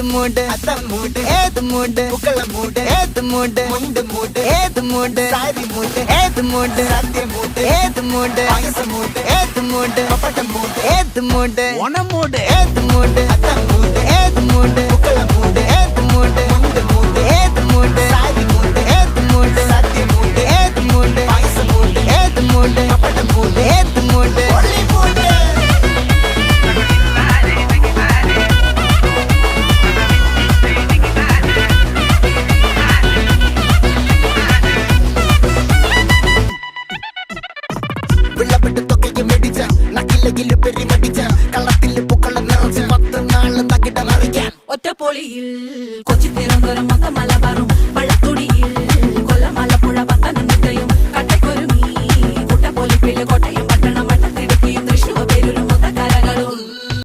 മൂട് മൂട് ഏത് മൂട് പൂക്കള മൂട് ഏത് മൂട് മുണ്ട് മൂട് ഏത് മൂട് സാരി മൂട് ഏത് മൂട് സദ്യ മൂട് ഏത് മൂട് പായസ മൂട് ഏത് മൂട് പപ്പടം മൂട് ഏത് മൂട് ഓണം മൂട് ഏത് മൂട് മൂട് ഏത് മൂട് പൂക്കള മൂട് ഏത് മൂട് മുണ്ട് മൂട് ഏത് മൂട് സാരി മൂട് ഏത് മൂട് സദ്യ മൂട് ഏത് മൂട് പായസ മൂട് ഏത് മൂട് പപ്പടം മൂട് ഏത് മൂട് ഒള്ളി മൂട് ഒറ്റപ്പൊളിയിൽ കൊച്ചി തിരുവനന്തപുരം മൊത്തം മലബാറും